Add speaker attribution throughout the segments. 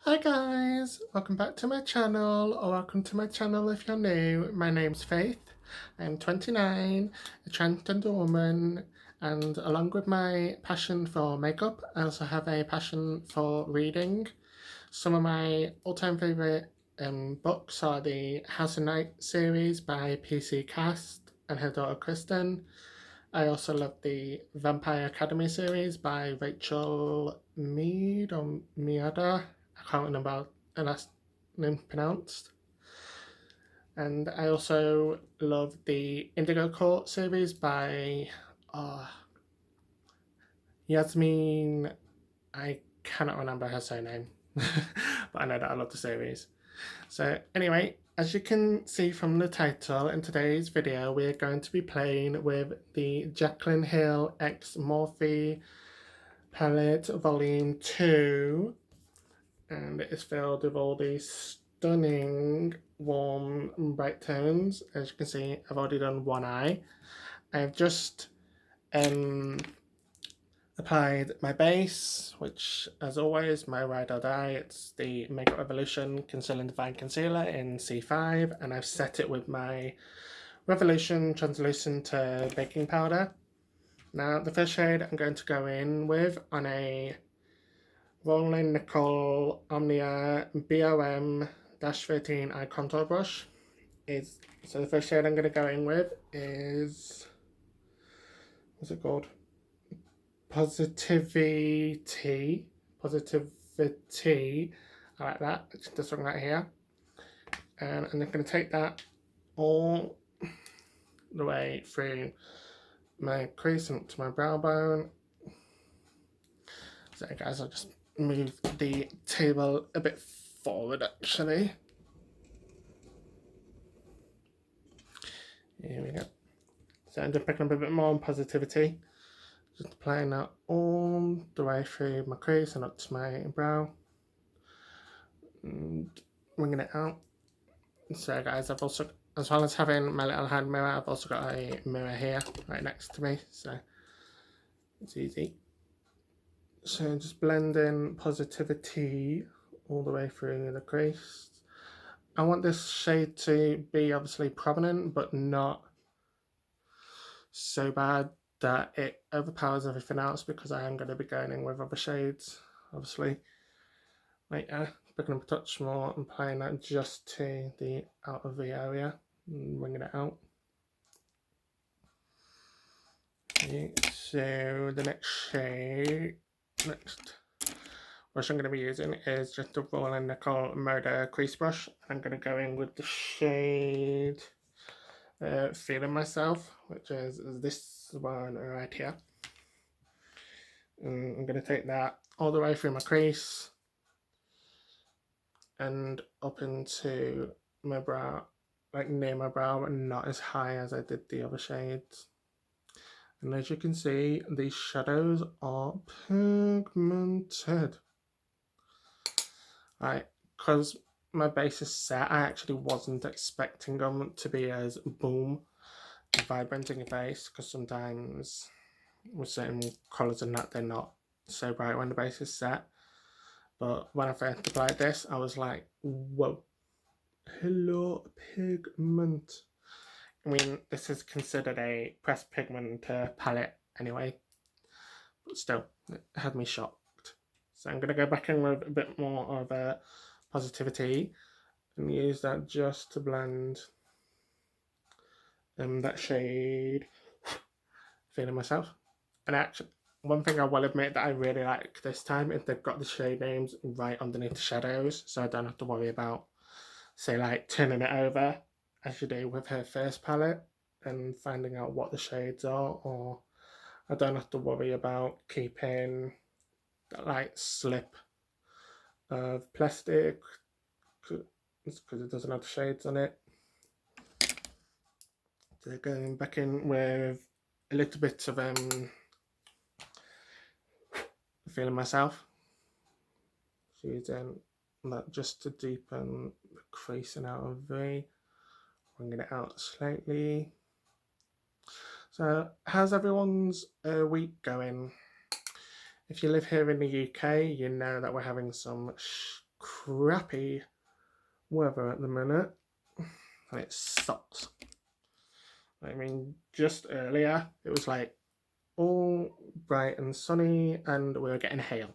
Speaker 1: Hi guys, welcome back to my channel, or welcome to my channel if you're new. My name's Faith, I'm 29, a transgender woman, and along with my passion for makeup, I also have a passion for reading. Some of my all-time favourite books are the House and Night series by PC Cast and her daughter Kristen. I also love the Vampire Academy series by Rachel Mead or Miada. I can't remember her last name pronounced. And I also love the Indigo Court series by Yasmin. I cannot remember her surname, but I know that I love the series. So anyway, as you can see from the title, in today's video we're going to be playing with the Jaclyn Hill X Morphe palette volume 2, and it is filled with all these stunning warm bright tones. As you can see, I've already done one eye. I've just applied my base, which as always, my ride or die. It's the Makeup Revolution Conceal and Define Concealer in C5, and I've set it with my Revolution Translucent Baking Powder. Now the first shade I'm going to go in with on a royallangnickel Omnia BOM-13 eye contour brush is, so the first shade I'm going to go in with is, what's it called? Positivity. I like that. It's this one right here. And I'm going to take that all the way through my crease and up to my brow bone. So guys, I'll just move the table a bit forward actually. Here we go. So I'm just picking up a bit more on positivity. Just applying that all the way through my crease and up to my brow. And bringing it out. So guys, I've also, as well as having my little hand mirror, I've also got a mirror here right next to me, so it's easy. So just blending positivity all the way through the crease. I want this shade to be obviously prominent, but not so bad that it overpowers everything else, because I am going to be going in with other shades, obviously. Later, picking up a touch more and applying that just to the outer V area and bringing it out. Okay, so the next brush I'm going to be using is just a royallangnickel Moda crease brush. I'm going to go in with the shade Feeling Myself, which is this one right here. And I'm going to take that all the way through my crease and up into my brow, like near my brow, but not as high as I did the other shades. And as you can see, these shadows are pigmented. Right, because my base is set, I actually wasn't expecting them to be as boom, vibrant in your face, because sometimes with certain colours and that, they're not so bright when the base is set. But when I first applied this, I was like, whoa, hello pigment. I mean, this is considered a pressed pigment palette anyway, but still, it had me shocked. So I'm going to go back in with a bit more of a positivity and use that just to blend that shade Feeling Myself. And actually, one thing I will admit that I really like this time is they've got the shade names right underneath the shadows, so I don't have to worry about, say, like turning it over as you do with her first palette and finding out what the shades are, or I don't have to worry about keeping that like slip of plastic because it doesn't have the shades on it. So going back in with a little bit of Feeling Myself, using that just to deepen the crease and outer V, bringing it out slightly. So how's everyone's week going? If you live here in the UK, you know that we're having some crappy weather at the minute, and it sucks. I mean, just earlier it was like all bright and sunny, and we were getting hail.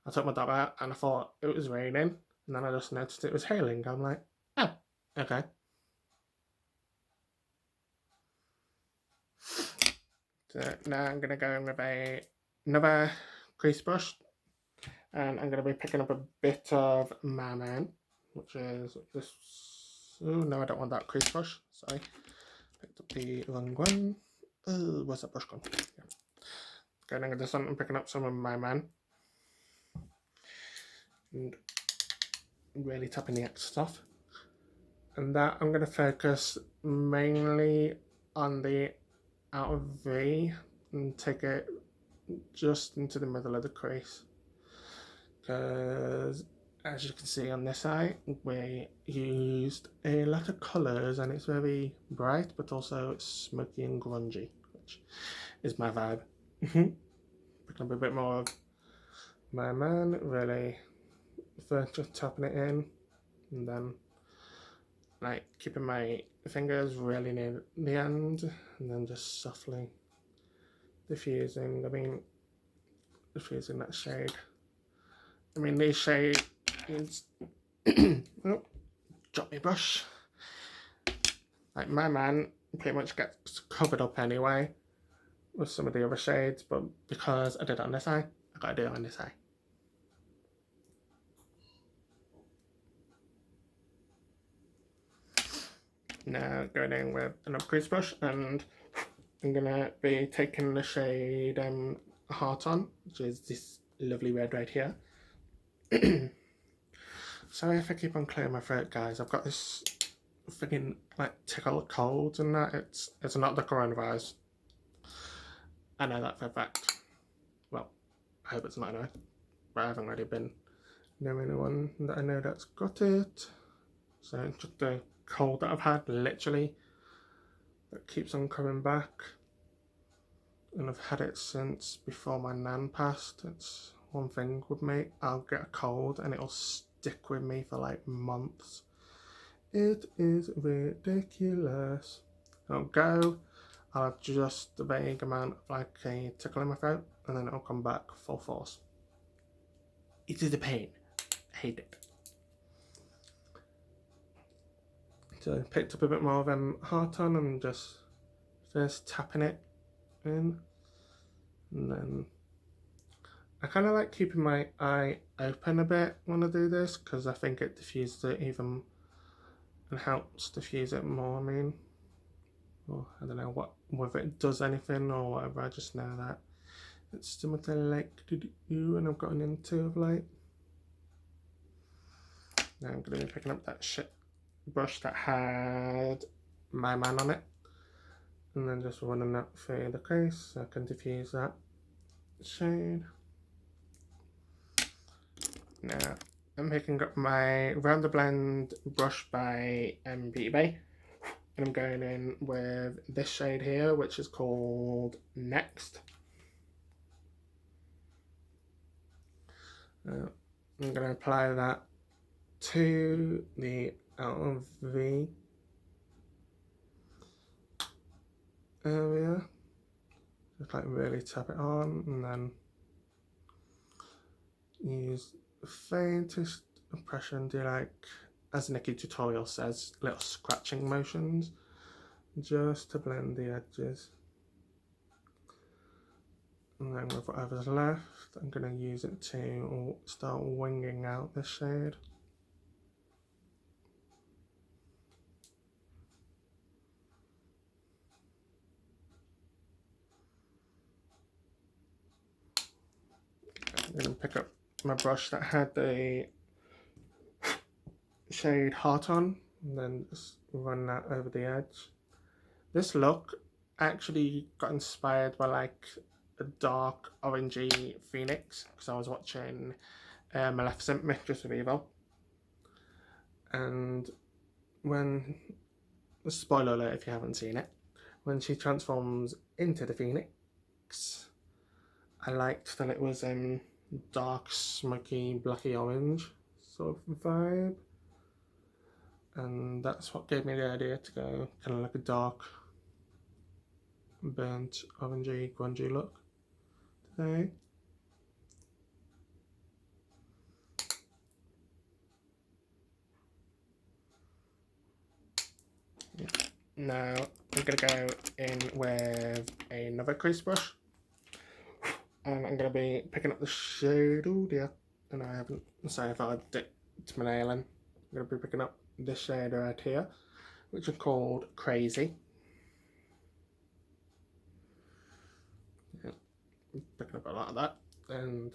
Speaker 1: I took my dog out and I thought it was raining, and then I just noticed it was hailing. I'm like, oh, okay. So now I'm gonna go in with another crease brush, and I'm gonna be picking up a bit of my man, which is this. Oh no, I don't want that crease brush. Sorry, picked up the wrong one. Oh, where's that brush gone? Yeah. Going into this one and picking up some of my man, and really tapping the extra stuff. And that I'm going to focus mainly on the outer V and take it just into the middle of the crease, because as you can see on this eye, we used a lot of colours and it's very bright, but also it's smoky and grungy, which is my vibe. Picking up a bit more of my man, really first just tapping it in, and then like keeping my fingers really near the end, and then just softly diffusing. Diffusing that shade. These shades. Oh, drop my brush. Like my man pretty much gets covered up anyway with some of the other shades, but because I did it on this eye, I gotta do it on this eye. Now going in with another crease brush, and I'm gonna be taking the shade Heart On, which is this lovely red right here. Sorry if I keep on clearing my throat, guys. I've got this freaking like tickle cold and that. It's not the coronavirus. I know that for a fact. Well, I hope it's not anyway. But I haven't really been knowing anyone that I know that's got it. So it's just the cold that I've had, literally, that keeps on coming back. And I've had it since before my nan passed. It's one thing with me. I'll get a cold and it'll stick with me for like months. It is ridiculous. I'll go, I'll have just a vague amount of like a tickle in my throat, and then it'll come back full force. It is a pain. I hate it. So I picked up a bit more of Heart On and just first tapping it in, and then I kind of like keeping my eye open a bit when I do this, because I think it diffuses it even and helps diffuse it more. Or I don't know whether it does anything or whatever. I just know that it's something I like to do, and I've gotten into of late. Now I'm going to be picking up that brush that had my man on it, and then just running that through the crease so I can diffuse that shade. Now I'm picking up my Round the Blend brush by Beauty Bay, and I'm going in with this shade here, which is called Next. I'm going to apply that to the outer V area, just like really tap it on, and then use the faintest impression, do like, as Nikki tutorial says, little scratching motions just to blend the edges. And then with whatever's left, I'm going to use it to start winging out this shade. I'm going to pick up my brush that had the shade Heart On, and then just run that over the edge. This look actually got inspired by like a dark orangey Phoenix, because I was watching Maleficent, Mistress of Evil, and when, spoiler alert if you haven't seen it, when she transforms into the Phoenix, I liked that it was dark, smoky, blacky orange sort of vibe. And that's what gave me the idea to go kind of like a dark, burnt, orangey, grungy look today. Now I'm going to go in with another crease brush, and I'm going to be picking up the shade, oh dear, and I haven't, sorry if I did it to my nail in. I'm going to be picking up this shade right here, which is called Crazy. Yeah, picking up a lot of that, and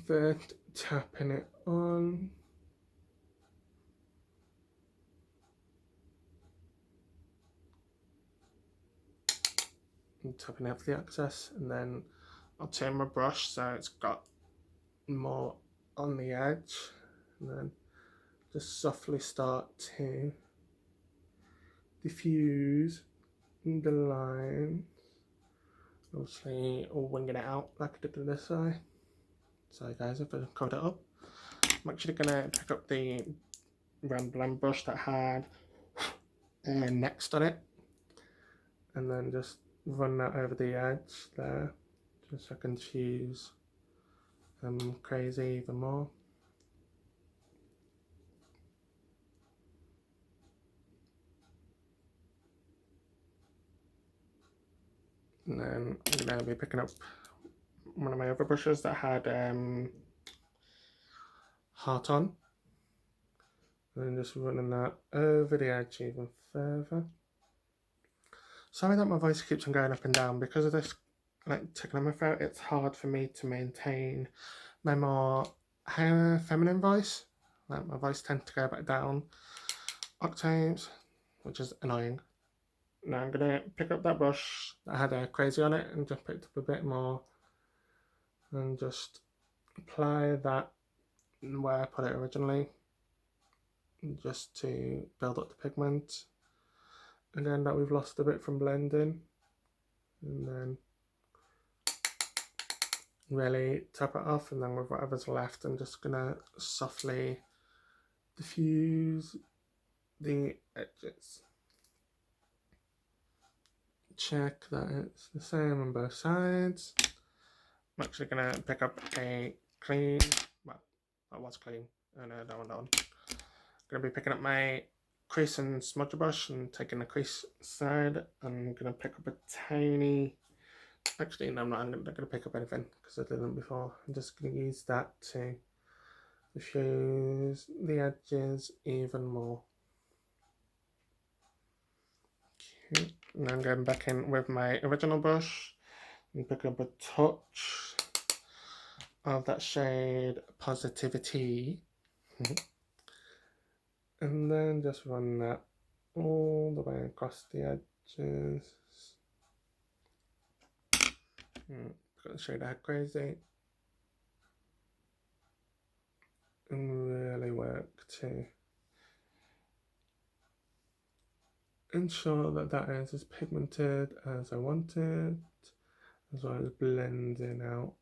Speaker 1: first tapping it on. And tapping out the excess, and then I'll turn my brush so it's got more on the edge, and then just softly start to diffuse the line, obviously winging it out like I did on this side. Sorry guys if I covered it up. I'm actually going to pick up the round blend brush that had next on it, and then just run that over the edge there, just so I can choose Crazy even more. And then I'm going to be picking up one of my other brushes that had heart on, and just running that over the edge even further. Sorry that my voice keeps on going up and down because of this like tickling in my throat. It's hard for me to maintain my more higher feminine voice. Like my voice tends to go back down octaves, which is annoying. Now I'm gonna pick up that brush that had Crazy on it and just picked up a bit more, and just apply that where I put it originally, just to build up the pigment again that we've lost a bit from blending, and then really tap it off, and then with whatever's left I'm just gonna softly diffuse the edges. Check that it's the same on both sides. I'm actually gonna pick up a clean, well, that was clean, oh no, that one. I'm gonna be picking up my crease and smudge brush and taking the crease side. I'm gonna pick up a tiny, actually no, I'm not gonna pick up anything because I didn't before. I'm just gonna use that to diffuse the edges even more. Okay, now I'm going back in with my original brush and pick up a touch of that shade Positivity. And then just run that all the way across the edges. Got the shade I had Crazy. And really work to ensure that that is as pigmented as I wanted, as well as blending out,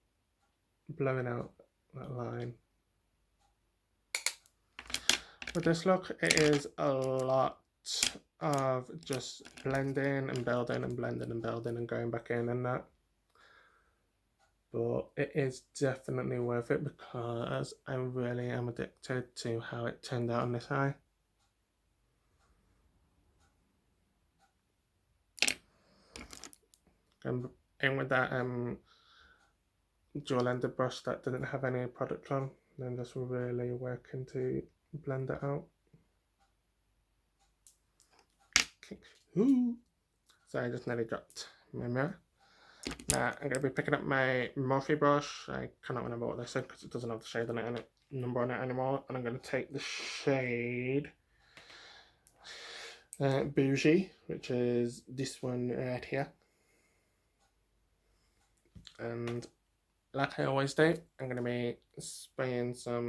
Speaker 1: blowing out that line. With this look, it is a lot of just blending and building and blending and building and going back in and that. But it is definitely worth it because I really am addicted to how it turned out on this eye. And in with that dual-ended brush that didn't have any product on, then just really working to blend it out. Okay. Ooh. So I just nearly dropped my mirror. Now I'm going to be picking up my Morphe brush. I cannot remember what they said because it doesn't have the shade on it and it number on it anymore. And I'm going to take the shade Bougie, which is this one right here. And like I always do, I'm going to be spraying some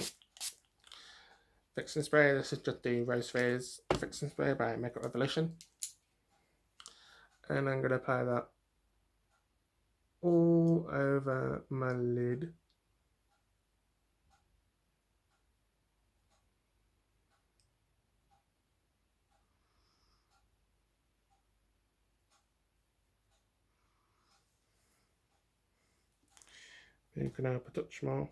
Speaker 1: fixing spray. This is just the Rose Fizz fixing spray by Makeup Revolution. And I'm going to apply that all over my lid. You can help a touch more.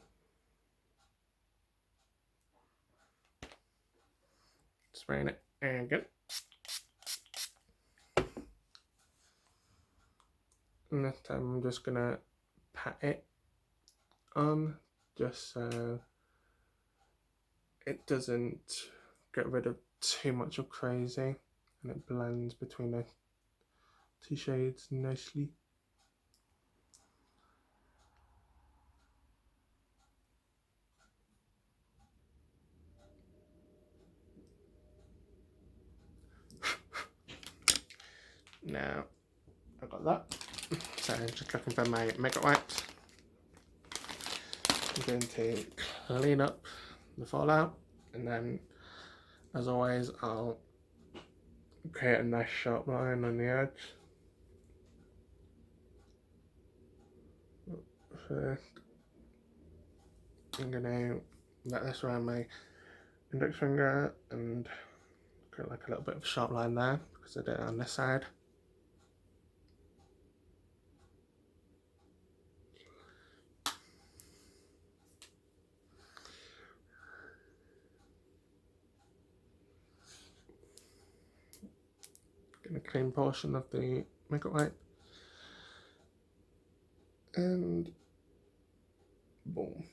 Speaker 1: Spraying it again. And this time I'm just gonna pat it on just so it doesn't get rid of too much of crazy and it blends between the two shades nicely. Now I've got that, so just looking for my makeup wipes. I'm going to clean up the fallout, and then as always I'll create a nice sharp line on the edge. First I'm going to let this around my index finger and create like a little bit of a sharp line there because I did it on this side. Get a clean portion of the makeup wipe and boom.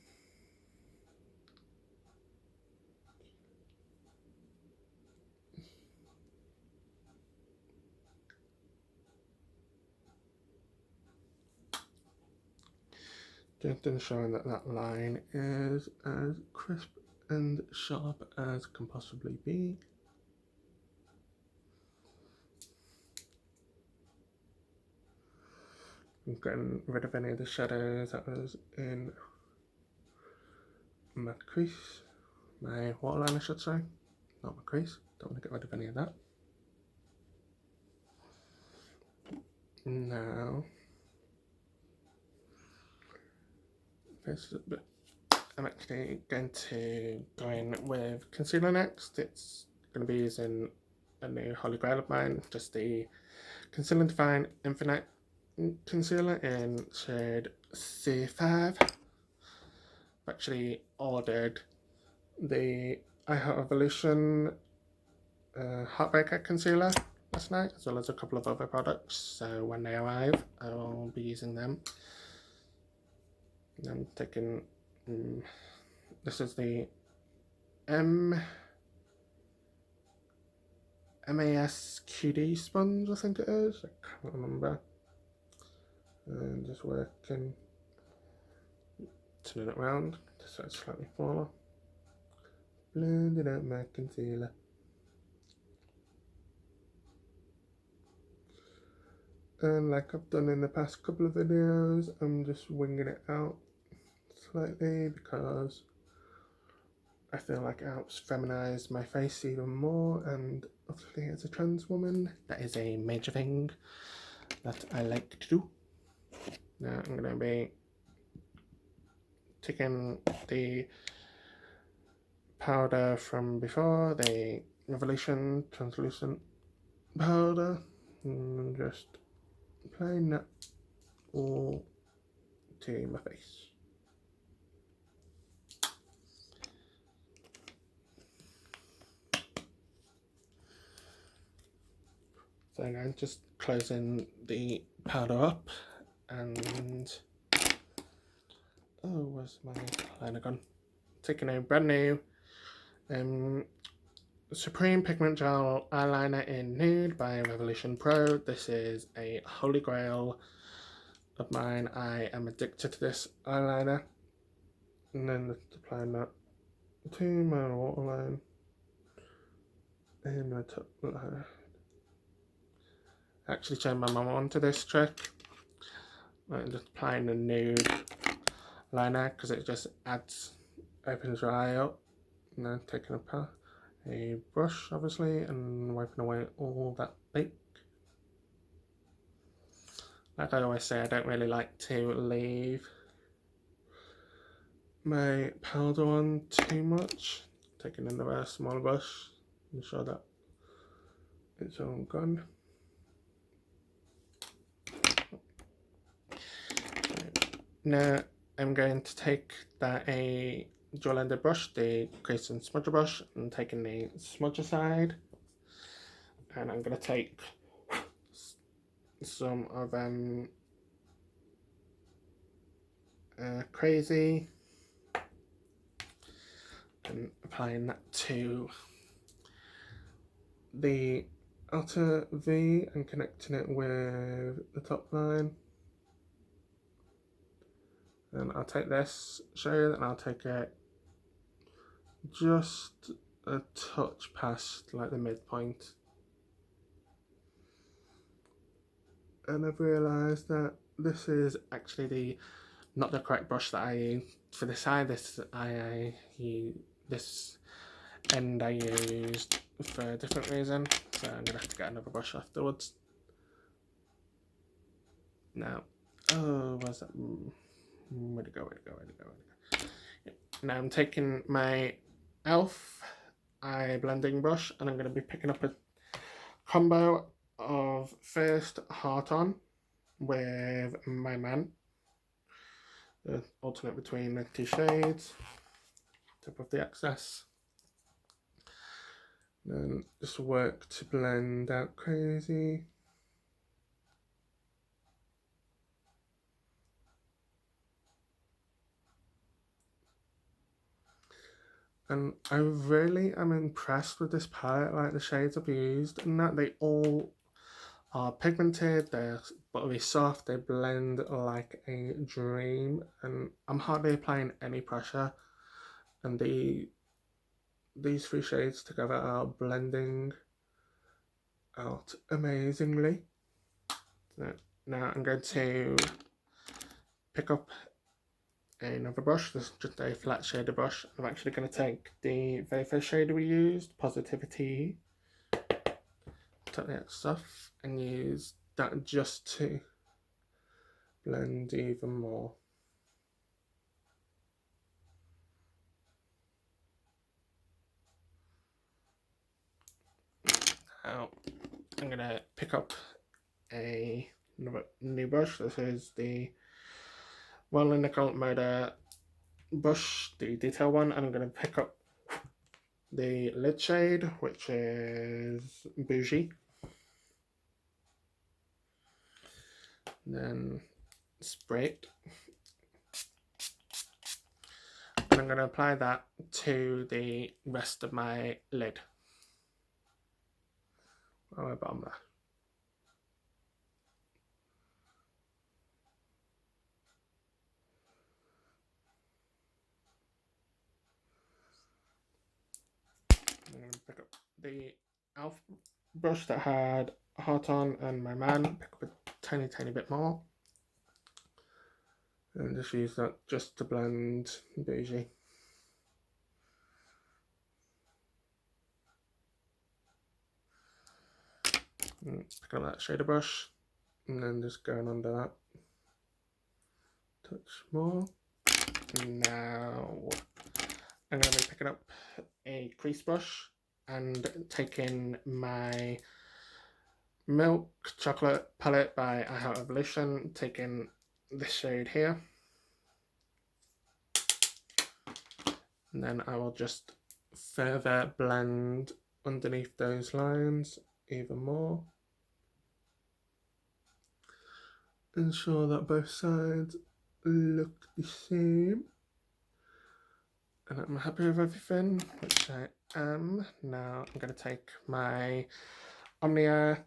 Speaker 1: Just ensuring that that line is as crisp and sharp as can possibly be. I'm getting rid of any of the shadows that was in my crease, my waterline I should say, not my crease. Don't want to get rid of any of that. Now, I'm actually going to go in with concealer next. It's going to be using a new holy grail of mine, just the Conceal and Define Infinite Concealer in shade C5. I've actually ordered the iHeartRevolution Heartbreaker Concealer last night, as well as a couple of other products, so when they arrive I will be using them. And I'm taking, this is the MASQD sponge, I think it is, I can't remember, and just working, turning it around just so it's slightly smaller, blending out my concealer. And like I've done in the past couple of videos, I'm just winging it out slightly because I feel like it helps feminise my face even more, and obviously as a trans woman that is a major thing that I like to do. Now I'm going to be taking the powder from before, the Revolution translucent powder, and just applying that all to my face. So again, just closing the powder up, and oh, where's my liner gone? Taking a brand new Supreme Pigment Gel Eyeliner in Nude by revolutionpro. This is a holy grail of mine. I am addicted to this eyeliner. And then just applying that to my waterline and my top liner. I actually turned my mum onto this trick. I'm just applying the Nude liner because it just opens your eye up, and then taking a brush obviously and wiping away all that ink. Like I always say, I don't really like to leave my powder on too much. Taking another small brush, ensure that it's all gone. Now I'm going to take a dual-ended brush, the crease and smudger brush, and taking the smudger side, and I'm going to take some of Crazy and applying that to the outer V and connecting it with the top line. And I'll take this shade and I'll take it just a touch past like the midpoint. And I've realised that this is actually not the correct brush that I use for this eye. This end I used for a different reason, so I'm gonna have to get another brush afterwards. Now, oh, where's that? Where'd it go? Yeah. Now I'm taking my e.l.f. eye blending brush and I'm gonna be picking up a combo of first Heart On with My Man. Alternate between the two shades, tip of the excess. Then just work to blend out Crazy. And I really am impressed with this palette, like the shades I've used, and that they all are pigmented, they're buttery soft, they blend like a dream, and I'm hardly applying any pressure. And these three shades together are blending out amazingly. So now I'm going to pick up another brush. This is just a flat shader brush. I'm actually going to take the very first shader we used, Positivity, take that stuff and use that just to blend even more. Now I'm going to pick up another new brush. This is the royallangnickel modabrush, the detail one, and I'm going to pick up the lid shade, which is Bougie. Then spray it. And I'm going to apply that to the rest of my lid. On my bottom there. I'm going to pick up the e.l.f. brush that had Heart On and My Man, pick up a tiny bit more. And just use that just to blend Bougie. And pick up that shader brush and then just going under that. Touch more. Now I'm going to be picking up a crease brush and taking my Milk Chocolate palette by iheartrevolution, taking this shade here, and then I will just further blend underneath those lines even more. Ensure that both sides look the same. And I'm happy with everything, which I am. Now I'm going to take my omniabrush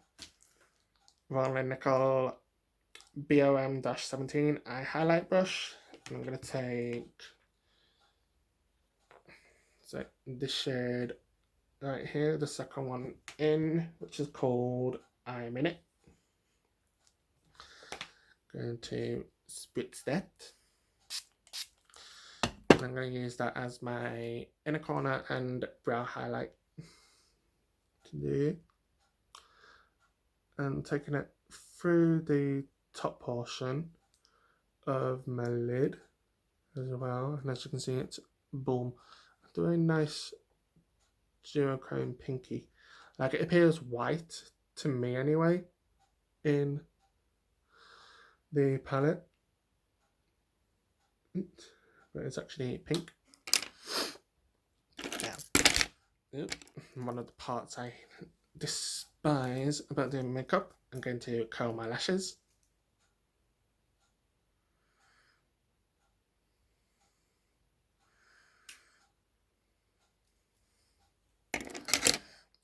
Speaker 1: BOM-17 eye highlight brush. And I'm going to take this shade right here, the second one in, which is called I'm In It. Going to spritz that. And I'm going to use that as my inner corner and brow highlight today. And taking it through the top portion of my lid as well. And as you can see, it's boom. A very nice duochrome pinky. Like, it appears white to me anyway in the palette. but it's actually pink. Now, one of the parts I despise about doing makeup, I'm going to curl my lashes.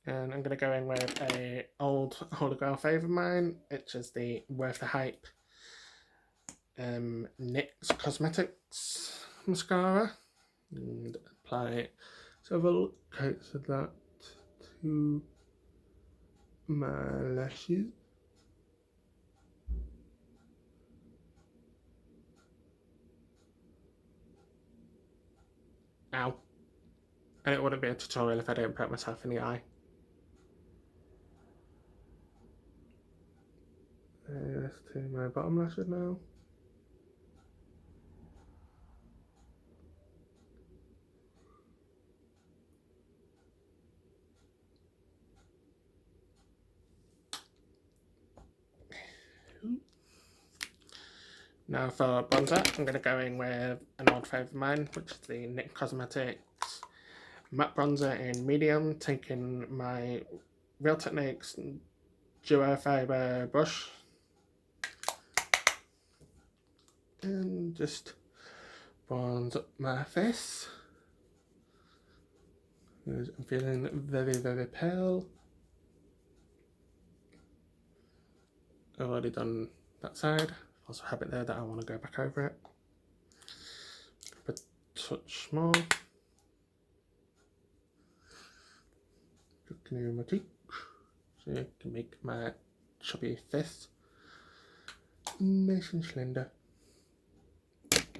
Speaker 1: And I'm going to go in with a old Holy Grail favourite of mine, which is the Worth The Hype NYX Mascara. And apply several coats of that to my lashes. Ow. And it wouldn't be a tutorial if I didn't put myself in the eye. Let's do my bottom lashes now. Now for bronzer, I'm going to go in with an old favourite of mine, which is the nyxcosmetics matte bronzer in medium, taking my Real Techniques duo fibre brush and just bronze up my face. I'm feeling very, very pale. I've already done that side. Also have it there that I want to go back over it. A touch more. Looking in my cheek so I can make my chubby face nice and slender.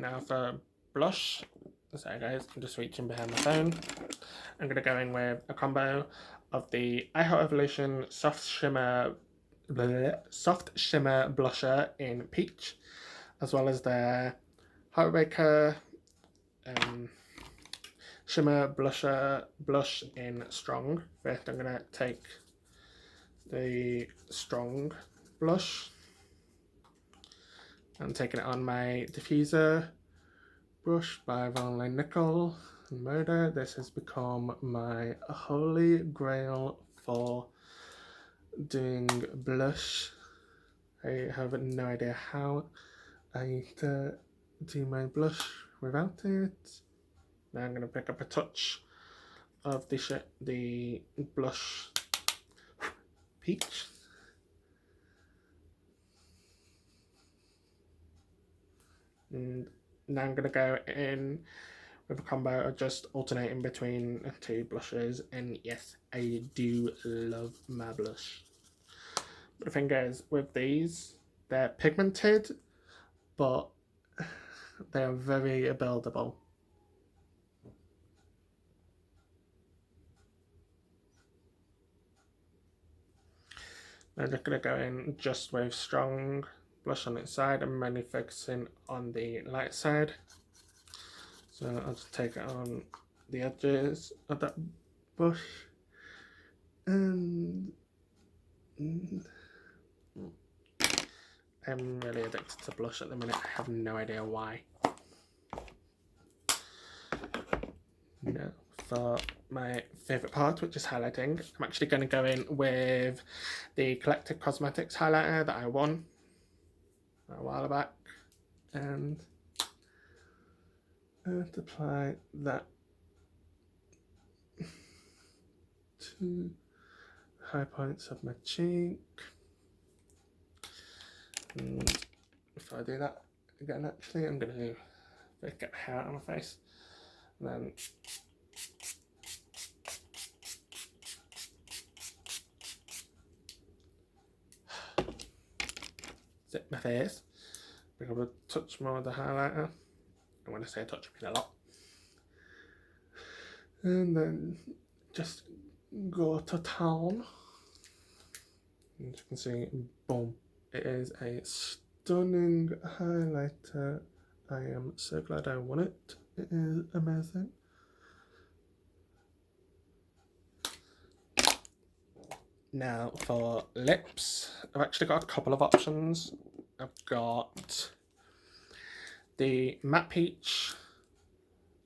Speaker 1: Now for blush. Sorry guys, I'm just reaching behind my phone. I'm going to go in with a combo of the iheartrevolution Soft Shimmer Blusher in Peach, as well as their Heartbreaker Shimmer Blush in Strong. First I'm going to take the Strong blush and taking it on my diffuser brush by royallangnickel and Moda. This has become my holy grail for doing blush. I have no idea how I do my blush without it. Now I'm going to pick up a touch of the blush Peach. And now I'm going to go in with a combo of just alternating between two blushes, and yes, I do love my blush. But the thing is, with these, they're pigmented, but they're very buildable. I'm just going to go in just with strong blush on its side. I'm mainly focusing on the light side. So I'll just take it on the edges of that brush. And I'm really addicted to blush at the minute. I have no idea why. Now for my favourite part, which is highlighting, I'm actually going to go in with the Collective Cosmetics highlighter that I won a while back, and apply that to high points of my cheek. And if I do that again, actually, I'm going to get hair out of my face, and then zip my face, pick up a touch more of the highlighter, and when I say a touch, I mean a lot, and then just go to town. As you can see, boom, it is a stunning highlighter. I am so glad I won it. It is amazing. Now for lips, I've actually got a couple of options. I've got the Matte Peach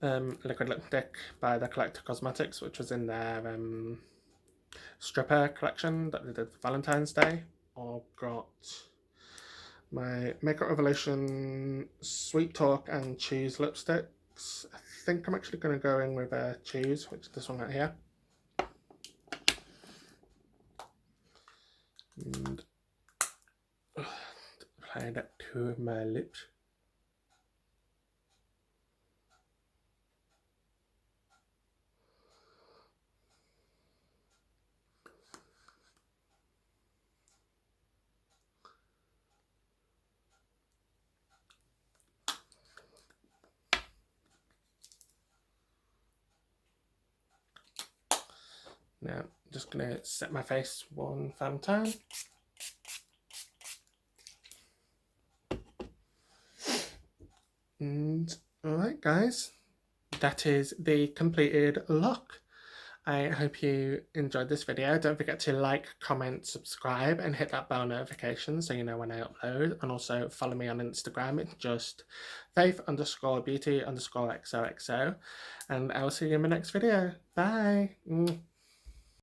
Speaker 1: liquid lipstick by The Collective Cosmetics, which was in their stripper collection that they did for Valentine's Day. I've got my Makeup Revolution Sweet Talk and Cheese lipsticks. I think I'm actually going to go in with a cheese, which is this one right here. And apply that to my lips. Now, I'm just going to set my face one final time. And alright guys, that is the completed look. I hope you enjoyed this video. Don't forget to like, comment, subscribe and hit that bell notification so you know when I upload. And also follow me on Instagram. It's just faith_beauty_XOXO. And I will see you in my next video. Bye!